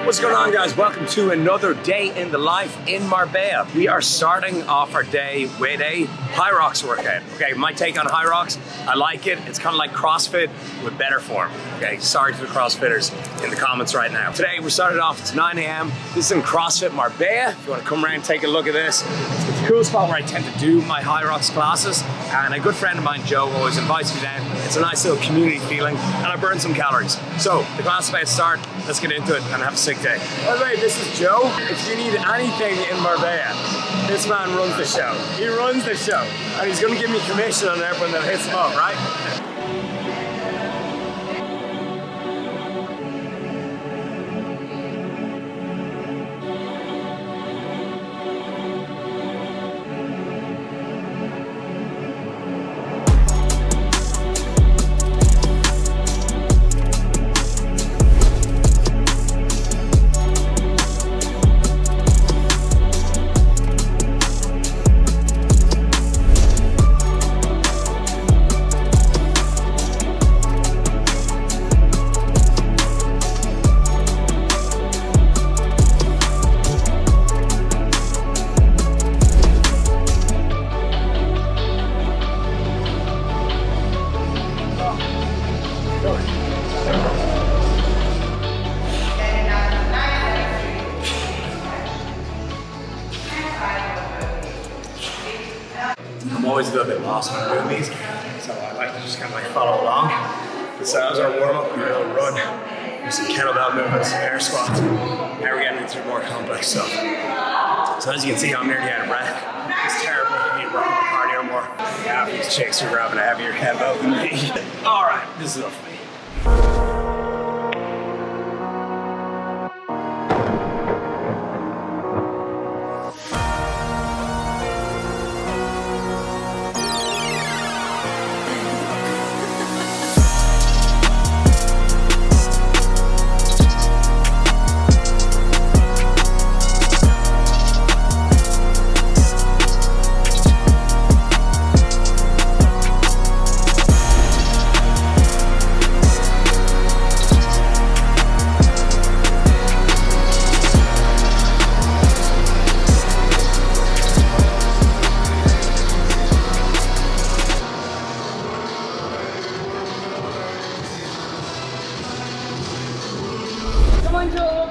What's going on, guys? Welcome to another day in the life in Marbella. We are starting off our day with a Hyrox workout. Okay, my take on Hyrox, I like it. It's kind of like CrossFit with better form. Okay, sorry to the CrossFitters in the comments right now. Today we started off, it's 9 a.m. This is in CrossFit Marbella. If you want to come around and take a look at this, it's a cool spot where I tend to do my Hyrox classes. And a good friend of mine, Joe, always invites me down. It's a nice little community feeling, and I burn some calories. So the class is about to start. Let's get into it and have a sick day. By the way, this is Joe. If you need anything in Marbella, this man runs the show. He runs the show. And he's gonna give me commission on everyone that hits him up, right? I'm always a little bit lost when I'm doing these, so I like to just kind of like follow along. So that was our warm up, we did a little run, do some kettlebell movements, air squats. Now we're getting into more complex stuff. So as you can see, I'm nearly out of breath. It's terrible, I need to work on my cardio more. Yeah, these chicks are grabbing a heavier kettlebell than me. All right, this is enough for me.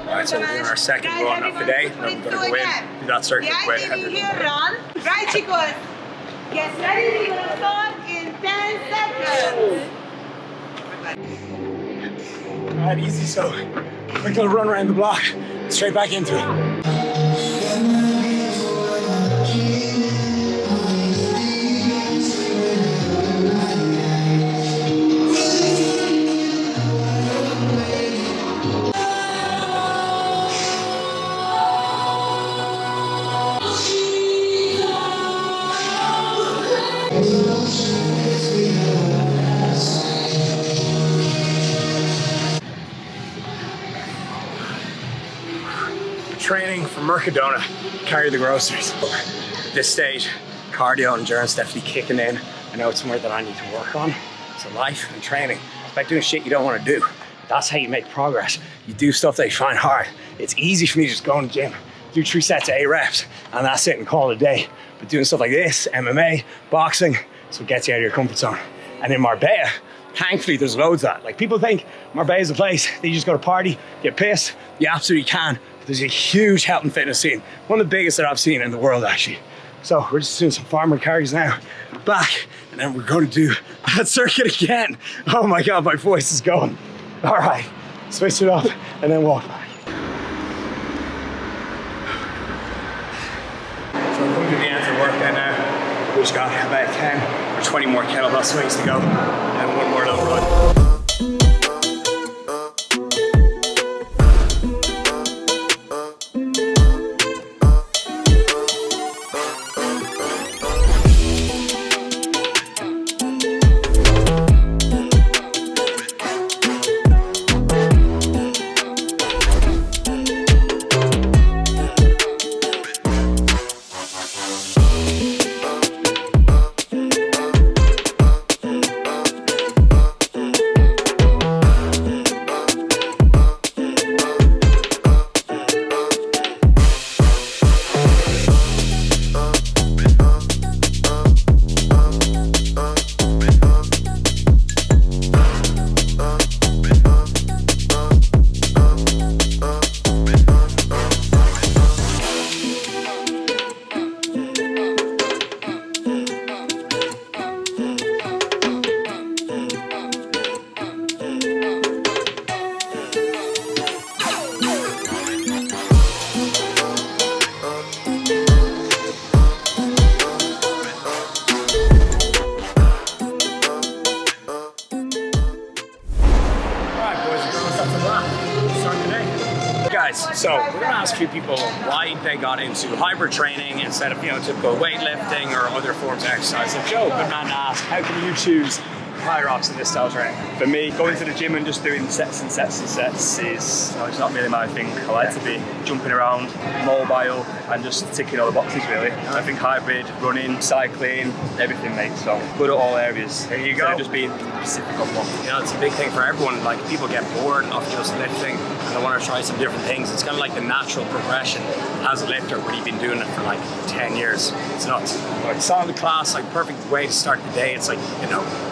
Alright, so we're doing our second run of the day. Then we're going to go in, do that circuit with heavier. Run. Right, chicos. Get ready, we're going to start in 10 seconds. Alright, easy, so quick little run around the block, straight back into it. Training for Mercadona, carry the groceries. At this stage, cardio and endurance definitely kicking in. I know it's somewhere that I need to work on. So life and training, it's about doing shit you don't want to do. That's how you make progress. You do stuff that you find hard. It's easy for me to just go in the gym, do 3 sets of 8 reps, and that's it and call it a day. But doing stuff like this, MMA, boxing, it's what gets you out of your comfort zone. And in Marbella, thankfully there's loads of that. Like, people think Marbella is a place that you just go to party, get pissed. You absolutely can. There's a huge health and fitness scene. One of the biggest that I've seen in the world, actually. So we're just doing some farmer carries now, back, and then we're going to do that circuit again. Oh my God, my voice is going. All right, switch it up and then walk back. So we're coming to the end of the workout now. We've just got about 10 or 20 more kettlebell swings to go, and one more little run. So we're gonna ask a few people why they got into hybrid training instead of, typical weightlifting or other forms of exercise. So Joe, good man to ask, how can you choose Hyrox in this style training? For me, going to the gym and just doing sets and sets and sets is it's not really my thing. I like to be jumping around, mobile, and just ticking all the boxes really. I think hybrid, running, cycling, everything, mate. So good at all areas. There you go. Just being specific on one. It's a big thing for everyone. Like, people get bored of just lifting and they want to try some different things. It's kind of like the natural progression as a lifter when you've been doing it for like 10 years. It's nuts. Like, solid class, like perfect way to start the day. It's like,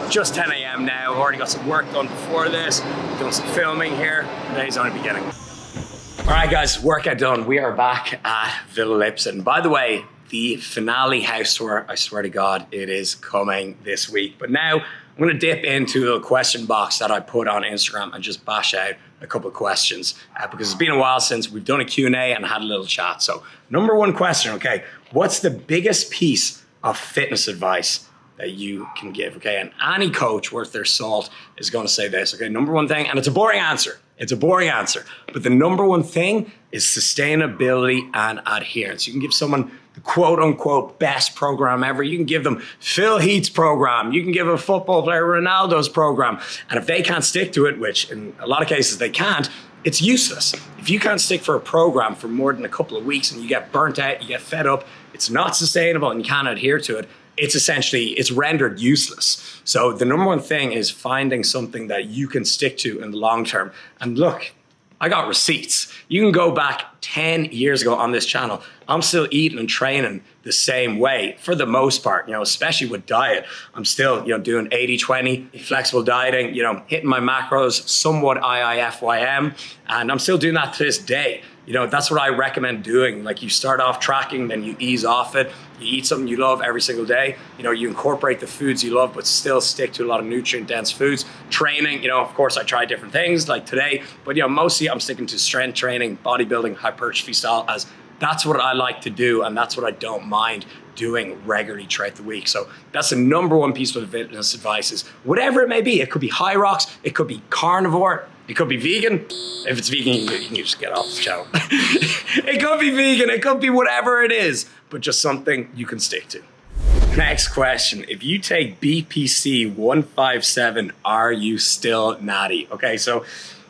just 10 a.m. now. I've already got some work done before this. Doing some filming here. The day's only beginning. All right, guys, workout done. We are back at Villa Lipsett. And by the way, the finale house tour, I swear to God, it is coming this week. But now I'm going to dip into a question box that I put on Instagram and just bash out a couple of questions because it's been a while since we've done a Q&A and had a little chat. So number one question, okay, what's the biggest piece of fitness advice that you can give, okay? And any coach worth their salt is gonna say this, okay? Number one thing, and it's a boring answer. It's a boring answer, but the number one thing is sustainability and adherence. You can give someone the quote unquote best program ever. You can give them Phil Heath's program. You can give a football player Ronaldo's program. And if they can't stick to it, which in a lot of cases they can't, it's useless. If you can't stick for a program for more than a couple of weeks and you get burnt out, you get fed up, it's not sustainable and you can't adhere to it, it's rendered useless. So the number one thing is finding something that you can stick to in the long term. And look, I got receipts. You can go back 10 years ago on this channel. I'm still eating and training the same way for the most part, especially with diet. I'm still, doing 80-20, flexible dieting, hitting my macros, somewhat IIFYM, and I'm still doing that to this day. That's what I recommend doing. Like, you start off tracking, then you ease off it. You eat something you love every single day. You incorporate the foods you love, but still stick to a lot of nutrient-dense foods. Training, of course, I try different things like today, but mostly I'm sticking to strength training, bodybuilding, hypertrophy style, as that's what I like to do, and that's what I don't mind doing regularly throughout the week. So that's the number one piece of fitness advice is whatever it may be. It could be Hyrox, it could be carnivore, it could be vegan. If it's vegan, you can just get off the channel. It could be vegan, it could be whatever it is, but just something you can stick to. Next question, if you take BPC-157, are you still natty? Okay, so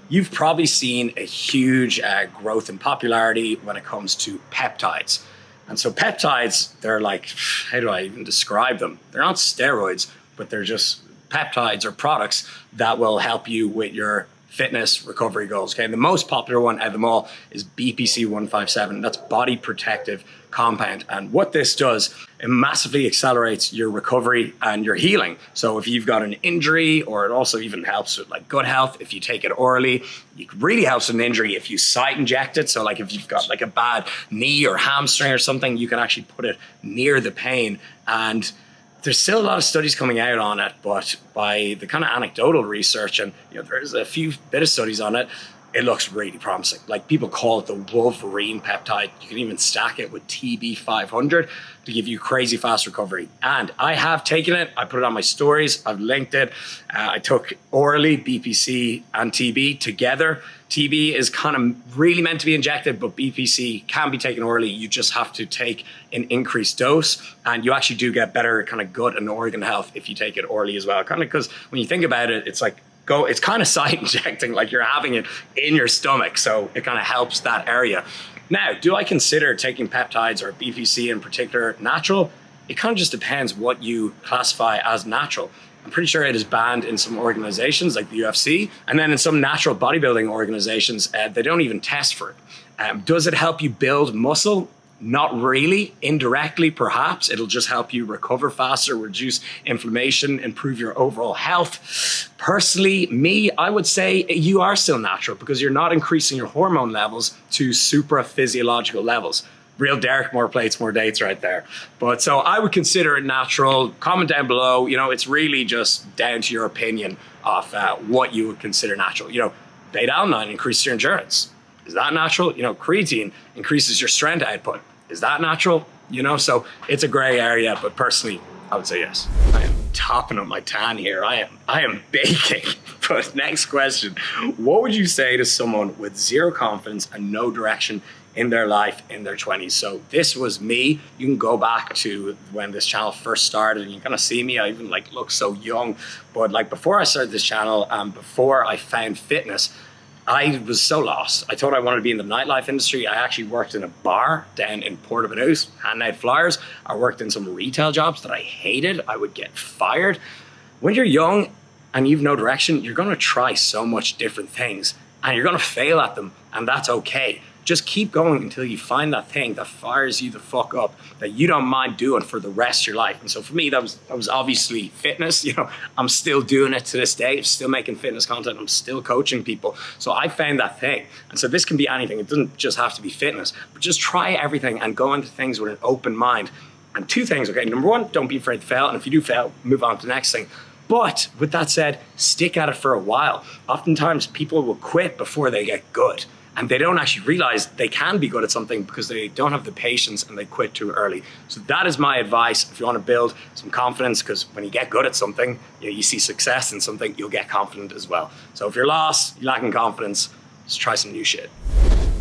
you've probably seen a huge growth in popularity when it comes to peptides. And so peptides, they're like, how do I even describe them? They're not steroids, but they're just peptides or products that will help you with your fitness recovery goals. Okay, and the most popular one out of them all is BPC-157. That's body protective compound. And what this does, it massively accelerates your recovery and your healing. So if you've got an injury, or it also even helps with like gut health if you take it orally. It really helps with an injury if you site inject it. So like if you've got like a bad knee or hamstring or something, you can actually put it near the pain. And there's still a lot of studies coming out on it, but by the kind of anecdotal research, and there's a few bit of studies on it, it looks really promising. Like, people call it the Wolverine peptide. You can even stack it with TB500 to give you crazy fast recovery. And I have taken it. I put it on my stories. I've linked it. I took orally BPC and TB together. TB is kind of really meant to be injected, but BPC can be taken orally. You just have to take an increased dose, and you actually do get better kind of gut and organ health if you take it orally as well. Kind of because when you think about it, it's like, it's kind of site injecting, like you're having it in your stomach. So it kind of helps that area. Now, do I consider taking peptides or BPC in particular natural? It kind of just depends what you classify as natural. I'm pretty sure it is banned in some organizations like the UFC, and then in some natural bodybuilding organizations, they don't even test for it. Does it help you build muscle? Not really. Indirectly, perhaps. It'll just help you recover faster, reduce inflammation, improve your overall health. Personally, I would say you are still natural because you're not increasing your hormone levels to supra-physiological levels. Real Derek, more plates, more dates right there. But so I would consider it natural. Comment down below. It's really just down to your opinion of what you would consider natural. Beta-alanine increases your endurance. Is that natural? Creatine increases your strength output. Is that natural? So it's a gray area, but personally, I would say yes. topping up my tan here. I am baking. But next question, what would you say to someone with zero confidence and no direction in their life in their 20s? So this was me. You can go back to when this channel first started and you kind of see me. I even like look so young, but like before I started this channel and before I found fitness, I was so lost. I thought I wanted to be in the nightlife industry. I actually worked in a bar down in Portobello, handing out flyers. I worked in some retail jobs that I hated. I would get fired. When you're young and you've no direction, you're gonna try so much different things and you're gonna fail at them, and that's okay. Just keep going until you find that thing that fires you the fuck up, that you don't mind doing for the rest of your life. And so for me, that was obviously fitness. You know, I'm still doing it to this day. I'm still making fitness content. I'm still coaching people. So I found that thing. And so this can be anything. It doesn't just have to be fitness, but just try everything and go into things with an open mind. And two things, okay? Number one, don't be afraid to fail. And if you do fail, move on to the next thing. But with that said, stick at it for a while. Oftentimes people will quit before they get good. And they don't actually realize they can be good at something because they don't have the patience and they quit too early. So that is my advice if you want to build some confidence, because when you get good at something, you see success in something, you'll get confident as well. So if you're lost, you're lacking confidence, just try some new shit.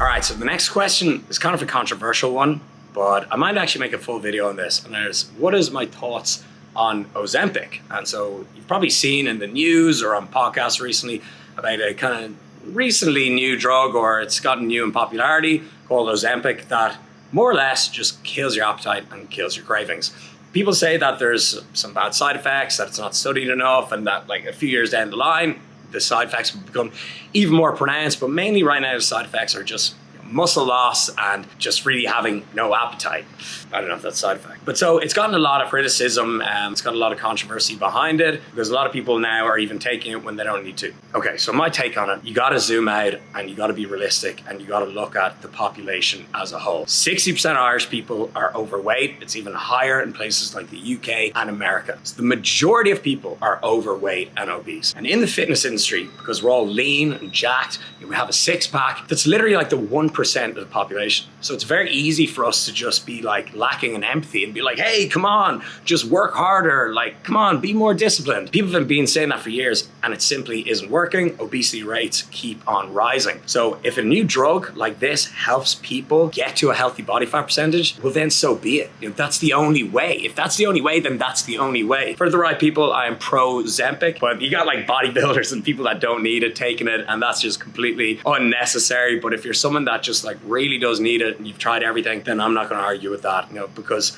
All right, so the next question is kind of a controversial one, but I might actually make a full video on this. And there's, what is my thoughts on Ozempic? And so you've probably seen in the news or on podcasts recently about a kind of recently new drug, or it's gotten new in popularity, called Ozempic, that more or less just kills your appetite and kills your cravings. People say that there's some bad side effects, that it's not studied enough, and that like a few years down the line, the side effects will become even more pronounced. But mainly right now, the side effects are just muscle loss and just really having no appetite. I don't know if that's a side effect. But so it's gotten a lot of criticism, it's got a lot of controversy behind it, because a lot of people now are even taking it when they don't need to. Okay, so my take on it, you gotta zoom out and you gotta be realistic and you gotta look at the population as a whole. 60% of Irish people are overweight. It's even higher in places like the UK and America. So the majority of people are overweight and obese. And in the fitness industry, because we're all lean and jacked, we have a six pack, that's literally like the 1% of the population. So it's very easy for us to just be like lacking in empathy and be like, hey, come on, just work harder. Like, come on, be more disciplined. People have been saying that for years and it simply isn't working. Obesity rates keep on rising. So if a new drug like this helps people get to a healthy body fat percentage, well then so be it. You know, that's the only way. If that's the only way, then that's the only way. For the right people, I am pro Ozempic, but you got like bodybuilders and people that don't need it taking it, and that's just completely unnecessary. But if you're someone that just like really does need it and you've tried everything, then I'm not going to argue with that, you know, because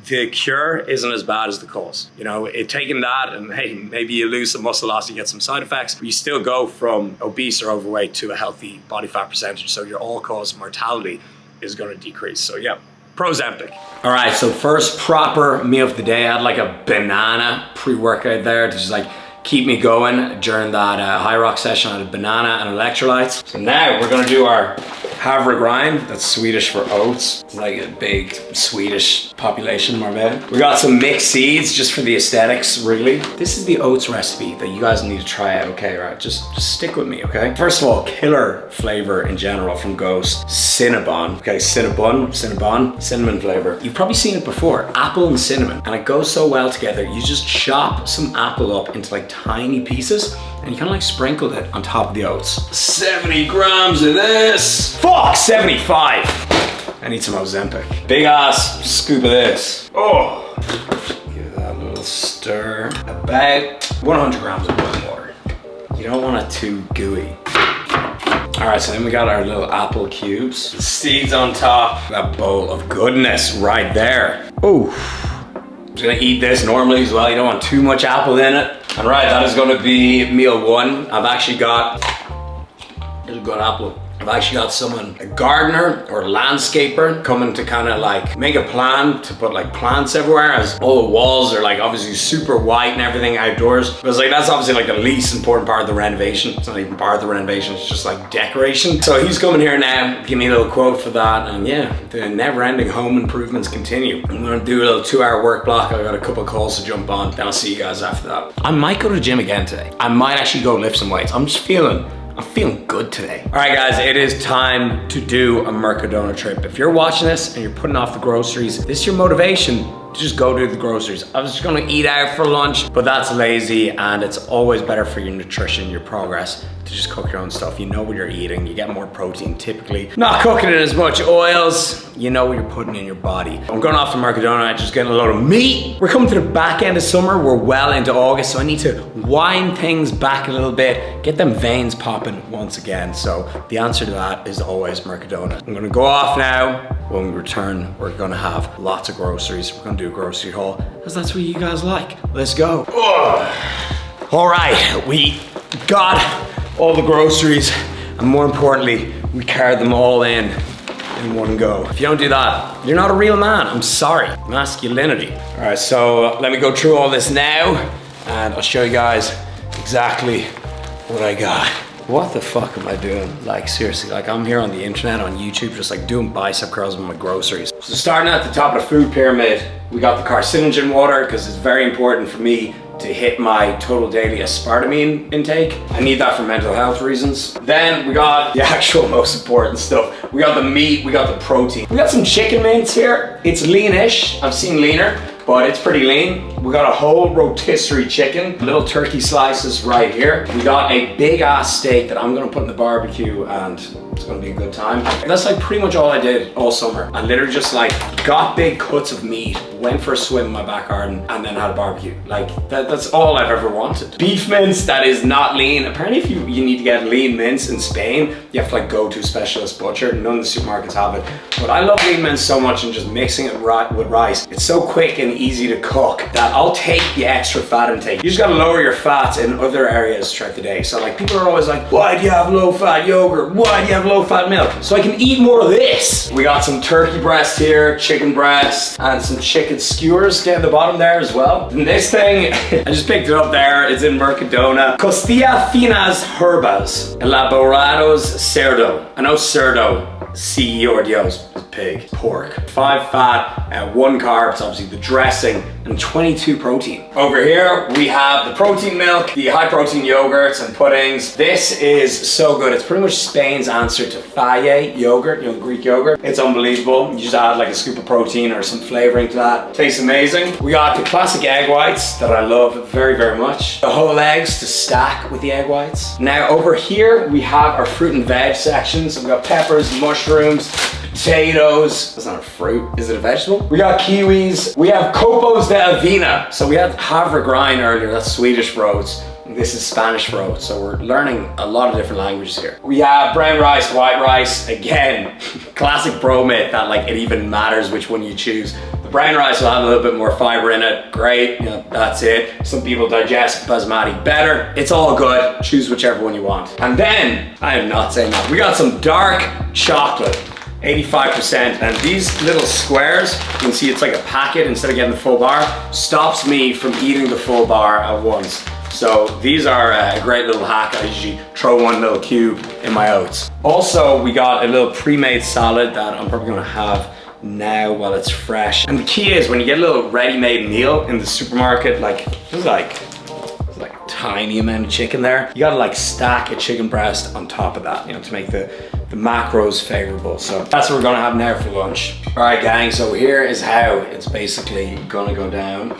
the cure isn't as bad as the cause. You know, taking that and hey, maybe you lose some muscle loss, you get some side effects, but you still go from obese or overweight to a healthy body fat percentage. So your all-cause mortality is going to decrease. So yeah, pro Ozempic. All right, so first proper meal of the day, I had like a banana pre-workout there to just like keep me going during that Hyrox session. I had a banana and electrolytes. So now we're gonna do our havre grind. That's Swedish for oats. It's like a big Swedish population, Marbella. We got some mixed seeds just for the aesthetics, really. This is the oats recipe that you guys need to try out, okay? Right, just stick with me, okay? First of all, killer flavor in general from Ghost, Cinnabon. Okay, cinnamon flavor. You've probably seen it before, apple and cinnamon, and it goes so well together. You just chop some apple up into like tiny pieces, and you kind of like sprinkle it on top of the oats. 70 grams of this. Fuck, 75. I need some Ozempic. Big ass scoop of this. Oh, give that a little stir. About 100 grams of boiling water. You don't want it too gooey. All right, so then we got our little apple cubes. The seeds on top. That bowl of goodness right there. Ooh. I'm gonna eat this normally as well. You don't want too much apple in it. All right, that is gonna be meal one. I've actually got, here's a good apple. I've actually got someone, a gardener or a landscaper, coming to kind of like make a plan to put like plants everywhere, as all the walls are like obviously super white and everything outdoors. But it's like, that's obviously like the least important part of the renovation. It's not even part of the renovation, it's just like decoration. So he's coming here now, give me a little quote for that. And yeah, the never-ending home improvements continue. I'm gonna do a little 2-hour work block. I got a couple of calls to jump on, then I'll see you guys after that. I might go to the gym again today. I might actually go lift some weights. I'm feeling good today. All right, guys, it is time to do a Mercadona trip. If you're watching this and you're putting off the groceries, this is your motivation to just go do the groceries. I was just gonna eat out for lunch, but that's lazy, and it's always better for your nutrition, your progress, to just cook your own stuff. You know what you're eating, you get more protein typically. Not cooking in as much oils, you know what you're putting in your body. I'm going off to Mercadona, just getting a load of meat. We're coming to the back end of summer, we're well into August, so I need to wind things back a little bit, get them veins popping once again. So the answer to that is always Mercadona. I'm gonna go off now. When we return, we're gonna have lots of groceries. We're gonna do a grocery haul, because that's what you guys like. Let's go. All right, we got all the groceries, and more importantly, we carried them all in one go. If you don't do that, you're not a real man. I'm sorry. Masculinity. All right, so let me go through all this now, and I'll show you guys exactly what I got. What the fuck am I doing? Like seriously, like I'm here on the internet, on YouTube, just like doing bicep curls with my groceries. So starting at the top of the food pyramid, we got the carcinogen water, because it's very important for me to hit my total daily aspartame intake. I need that for mental health reasons. Then we got the actual most important stuff. We got the meat, we got the protein. We got some chicken mince here. It's lean-ish, I've seen leaner, but it's pretty lean. We got a whole rotisserie chicken, little turkey slices right here. We got a big ass steak that I'm gonna put in the barbecue, and it's gonna be a good time. That's like pretty much all I did all summer. I literally just like got big cuts of meat, went for a swim in my back garden, and then had a barbecue. Like that's all I've ever wanted. Beef mince that is not lean. Apparently if you need to get lean mince in Spain, you have to like go to a specialist butcher. None of the supermarkets have it. But I love lean mince so much, and just mixing it with rice. It's so quick and easy to cook that I'll take the extra fat intake. You just gotta lower your fats in other areas throughout the day. So like people are always like, why do you have low fat yogurt? Why do you have low fat milk? So I can eat more of this. We got some turkey breast here, chicken breast, and some chicken skewers down the bottom there as well. And this thing, I just picked it up there. It's in Mercadona. Costilla finas herbas, elaborados cerdo. I know cerdo, C or Dios, pig, pork. 5 fat, 1 carbs, obviously the dressing, and 22 protein. Over here, we have the protein milk, the high protein yogurts and puddings. This is so good. It's pretty much Spain's answer to Faye yogurt, you know, the Greek yogurt. It's unbelievable. You just add like a scoop of protein or some flavoring to that. Tastes amazing. We got the classic egg whites that I love very, very much. The whole eggs to stack with the egg whites. Now over here, we have our fruit and veg sections. So we got peppers, mushrooms, potatoes. That's not a fruit. Is it a vegetable? We got kiwis. We have copos de avena. So we had havre grind earlier. That's Swedish for oats. This is Spanish for oats. So we're learning a lot of different languages here. We have brown rice, white rice. Again, classic bro myth that like it even matters which one you choose. The brown rice will have a little bit more fiber in it. Great, you know, that's it. Some people digest basmati better. It's all good. Choose whichever one you want. And then, I am not saying that, we got some dark chocolate. 85%, and these little squares, you can see it's like a packet instead of getting the full bar, stops me from eating the full bar at once. So these are a great little hack. I usually throw one little cube in my oats. Also, we got a little pre-made salad that I'm probably gonna have now while it's fresh. And the key is when you get a little ready-made meal in the supermarket, like there's like tiny amount of chicken there, you gotta like stack a chicken breast on top of that, you know, to make the macros favorable. So that's what we're gonna have now for lunch. All right, gang, so here is how it's basically gonna go down.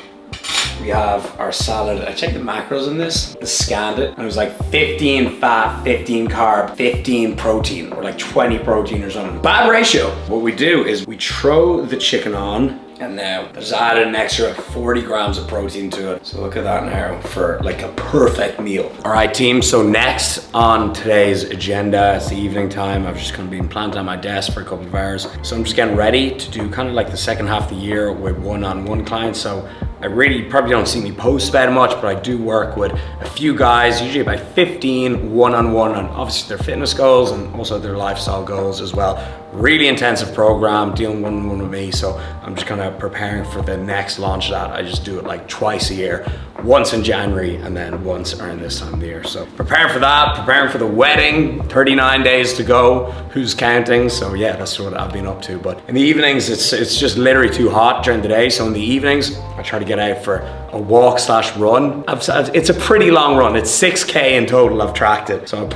We have our salad. I checked the macros in this, I scanned it, and it was like 15 fat, 15 carb, 15 protein, or like 20 protein or something. Bad ratio. What we do is we throw the chicken on, and now there's added an extra 40 grams of protein to it. So look at that now for like a perfect meal. All right, team, so next on today's agenda, it's the evening time. I've just kind of been planted on my desk for a couple of hours. So I'm just getting ready to do kind of like the second half of the year with one-on-one clients. So I really probably don't see me post about much, but I do work with a few guys, usually about 15 one-on-one on obviously their fitness goals and also their lifestyle goals as well. Really intensive program, dealing one-on-one with me. So I'm just kind of preparing for the next launch of that. I just do it like twice a year, once in January and then once around this time of the year. So preparing for that, preparing for the wedding, 39 days to go. Who's counting? So yeah, that's what I've been up to. But in the evenings, it's just literally too hot during the day. So in the evenings, I try to get out for a walk/run. It's a pretty long run. It's 6K in total, I've tracked it. So I'm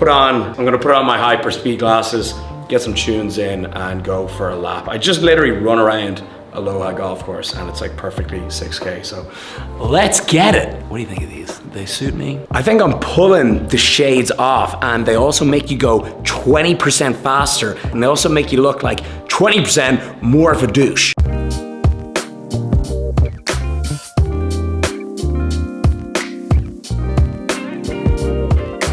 gonna put on my hyper speed glasses, get some tunes in and go for a lap. I just literally run around Aloha golf course, and it's like perfectly 6K, so let's get it. What do you think of these? Do they suit me? I think I'm pulling the shades off, and they also make you go 20% faster, and they also make you look like 20% more of a douche.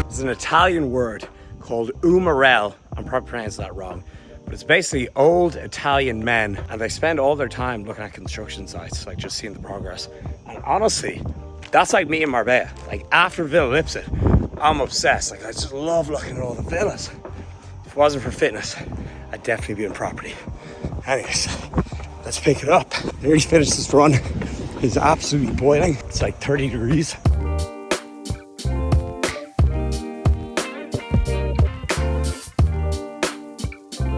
There's an Italian word called umarell. I'm probably pronouncing that wrong, but it's basically old Italian men, and they spend all their time looking at construction sites, like just seeing the progress. And honestly, that's like me in Marbella. Like after Villa Lipsett, I'm obsessed. Like I just love looking at all the villas. If it wasn't for fitness, I'd definitely be in property. Anyways, let's pick it up. I nearly finished this run. It's absolutely boiling. It's like 30 degrees.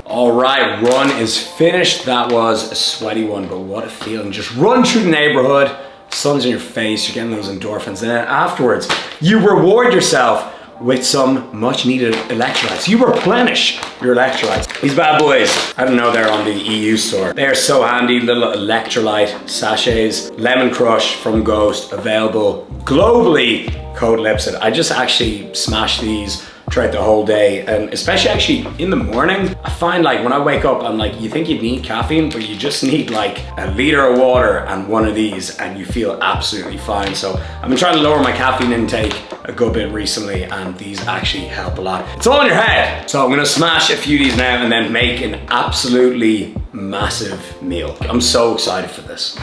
All right, run is finished. That was a sweaty one, but what a feeling. Just run through the neighborhood, sun's in your face, you're getting those endorphins, and then afterwards, you reward yourself with some much needed electrolytes. You replenish your electrolytes. These bad boys, I don't know, they're on the EU store. They are so handy, little electrolyte sachets, lemon crush from Ghost, available globally, code Lipsett. I just actually smashed these throughout the whole day, and especially actually in the morning. I find like when I wake up, I'm like, you think you'd need caffeine, but you just need like a liter of water and one of these and you feel absolutely fine. So I've been trying to lower my caffeine intake a good bit recently, and these actually help a lot. It's all in your head. So I'm gonna smash a few of these now and then make an absolutely massive meal. I'm so excited for this.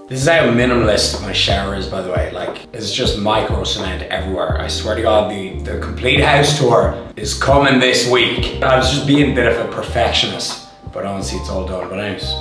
This is how minimalist my shower is, by the way. Like, it's just micro cement everywhere. I swear to God, the complete house tour is coming this week. I was just being a bit of a perfectionist, but honestly, it's all done. But anyways,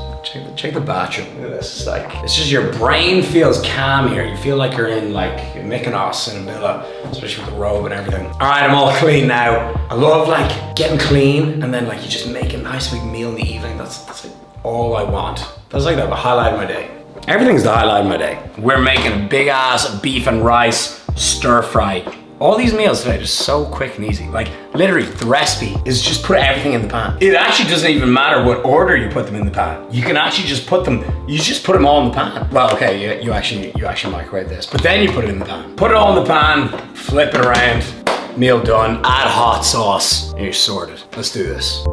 check the bathroom. Look at this. It's like, it's just your brain feels calm here. You feel like you're in like Mykonos in a villa, especially with the robe and everything. All right, I'm all clean now. I love like getting clean, and then like you just make a nice big meal in the evening. That's like all I want. That's like the highlight of my day. Everything's the highlight of my day. We're making a big ass beef and rice stir fry. All these meals today are just so quick and easy. Like literally the recipe is just put everything in the pan. It actually doesn't even matter what order you put them in the pan. You can actually just put them, you just put them all in the pan. Well, okay, you actually microwave this, but then you put it in the pan. Put it all in the pan, flip it around, meal done, add hot sauce, and you're sorted. Let's do this.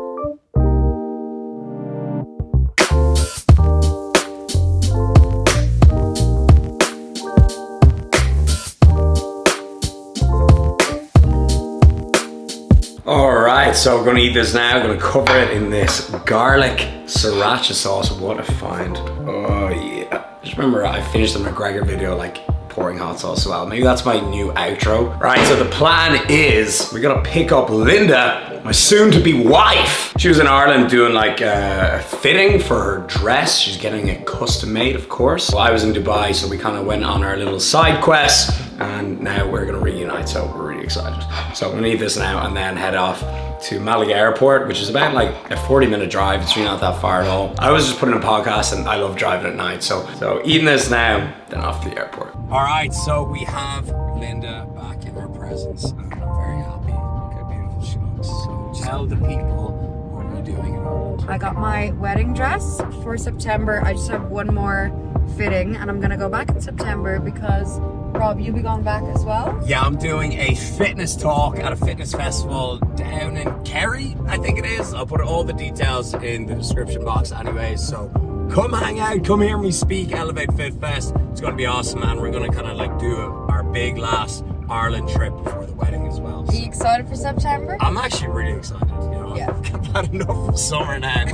Alright, so we're gonna eat this now. I'm gonna cover it in this garlic sriracha sauce. What a find. Oh yeah. Just remember, I finished the McGregor video like pouring hot sauce as well. Maybe that's my new outro. Right, so the plan is we're gonna pick up Linda, my soon-to-be wife. She was in Ireland doing like a fitting for her dress. She's getting it custom made, of course. Well, I was in Dubai, so we kind of went on our little side quest, and now we're gonna reunite, so we're really excited. So I'm gonna eat this now and then head off to Malaga Airport, which is about like a 40-minute drive. It's really not that far at all. I was just putting a podcast, and I love driving at night. So eating this now, then off to the airport. All right, so we have Linda back in our presence, and I'm very happy. Look how beautiful she looks. So tell the people, what are you doing in Ireland? I got my wedding dress for September. I just have one more fitting, and I'm gonna go back in September because Rob, you'll be going back as well? Yeah, I'm doing a fitness talk at a fitness festival down in Kerry, I think it is. I'll put all the details in the description box anyways, so come hang out, come hear me speak, Elevate Fit Fest. It's gonna be awesome, and we're gonna kind of like do our big last Ireland trip before the wedding as well. Are you excited for September? I'm actually really excited, you know. Yeah. I've had enough of summer now.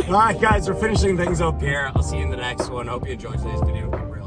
All right guys, we're finishing things up here. I'll see you in the next one. Hope you enjoyed today's video. Keep real.